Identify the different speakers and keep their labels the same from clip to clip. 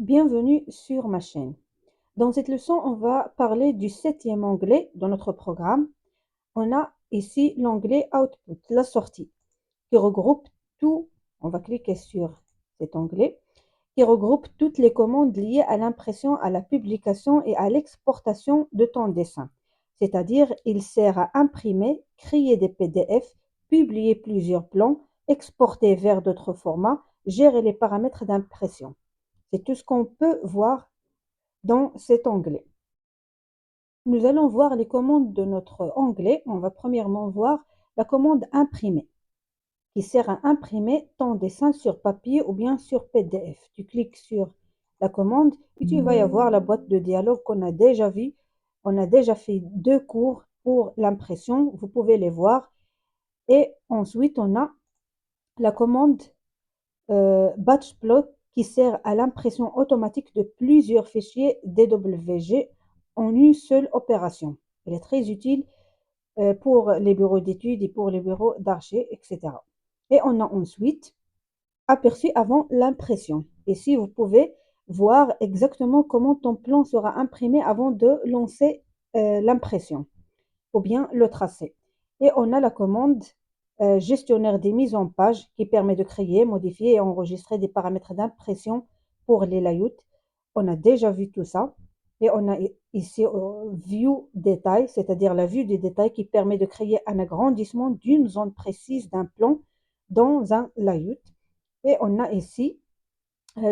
Speaker 1: Bienvenue sur ma chaîne. Dans cette leçon, on va parler du 7e onglet dans notre programme. On a ici l'onglet Output, la sortie, qui regroupe tout. On va cliquer sur cet onglet, qui regroupe toutes les commandes liées à l'impression, à la publication et à l'exportation de ton dessin. C'est-à-dire, il sert à imprimer, créer des PDF, publier plusieurs plans, exporter vers d'autres formats, gérer les paramètres d'impression. C'est tout ce qu'on peut voir dans cet onglet. Nous allons voir les commandes de notre onglet. On va premièrement voir la commande imprimer, qui sert à imprimer ton dessin sur papier ou bien sur PDF. Tu cliques sur la commande et tu vas y avoir la boîte de dialogue qu'on a déjà vue. On a déjà fait 2 cours pour l'impression, vous pouvez les voir. Et ensuite, on a la commande batch plot qui sert à l'impression automatique de plusieurs fichiers DWG en une seule opération. Elle est très utile pour les bureaux d'études et pour les bureaux d'archi, etc. Et on a ensuite aperçu avant l'impression. Ici, vous pouvez voir exactement comment ton plan sera imprimé avant de lancer l'impression ou bien le tracé. Et on a la commande gestionnaire des mises en page qui permet de créer, modifier et enregistrer des paramètres d'impression pour les layouts. On a déjà vu tout ça. Et on a ici View Détail, c'est-à-dire la vue des détails qui permet de créer un agrandissement d'une zone précise d'un plan dans un layout. Et on a ici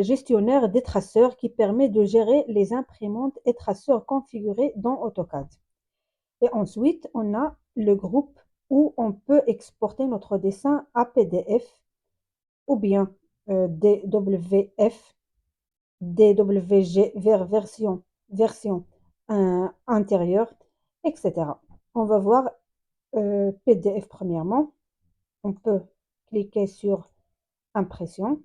Speaker 1: gestionnaire des traceurs qui permet de gérer les imprimantes et traceurs configurés dans AutoCAD. Et ensuite, on a le groupe où on peut exporter notre dessin à PDF ou bien DWF, DWG vers version intérieure, etc. On va voir PDF premièrement. On peut cliquer sur impression.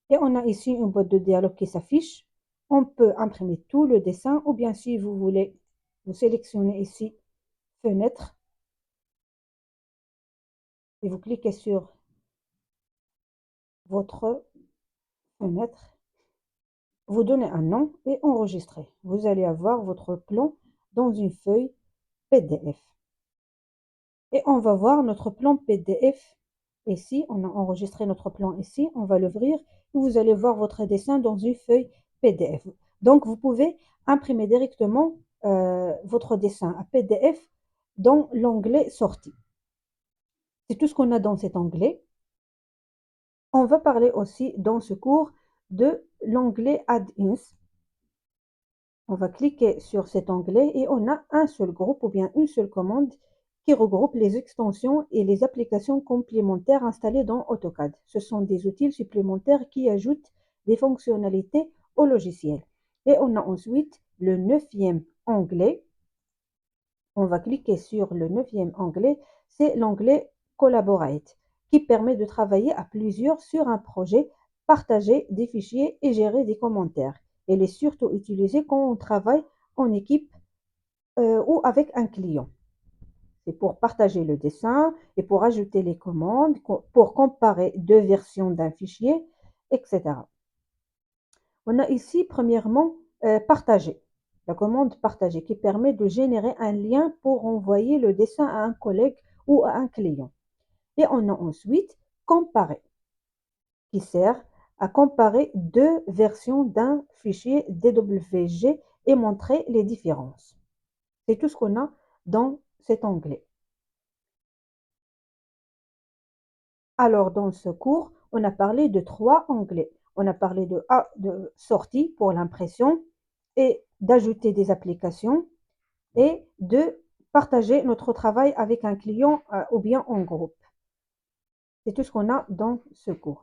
Speaker 1: Et on a ici une boîte de dialogue qui s'affiche. On peut imprimer tout le dessin ou bien si vous voulez, vous sélectionnez ici fenêtre et vous cliquez sur votre fenêtre, vous donnez un nom et enregistrez. Vous allez avoir votre plan dans une feuille PDF. Et on va voir notre plan PDF ici. On a enregistré notre plan ici. On va l'ouvrir et vous allez voir votre dessin dans une feuille PDF. Donc, vous pouvez imprimer directement votre dessin à PDF dans l'onglet Sortie. C'est tout ce qu'on a dans cet onglet. On va parler aussi dans ce cours de l'onglet Add-ins. On va cliquer sur cet onglet et on a un seul groupe ou bien une seule commande qui regroupe les extensions et les applications complémentaires installées dans AutoCAD. Ce sont des outils supplémentaires qui ajoutent des fonctionnalités au logiciel. Et on a ensuite le 9e onglet. On va cliquer sur le 9e onglet, c'est l'onglet Collaborate, qui permet de travailler à plusieurs sur un projet, partager des fichiers et gérer des commentaires. Elle est surtout utilisée quand on travaille en équipe ou avec un client. C'est pour partager le dessin et pour ajouter les commandes, pour comparer 2 versions d'un fichier, etc. On a ici, premièrement, partager. La commande partager qui permet de générer un lien pour envoyer le dessin à un collègue ou à un client. Et on a ensuite comparer qui sert à comparer 2 versions d'un fichier DWG et montrer les différences. C'est tout ce qu'on a dans cet onglet. Alors, dans ce cours, on a parlé de 3 onglets. On a parlé de sortie pour l'impression et d'ajouter des applications et de partager notre travail avec un client ou bien en groupe. C'est tout ce qu'on a dans ce cours.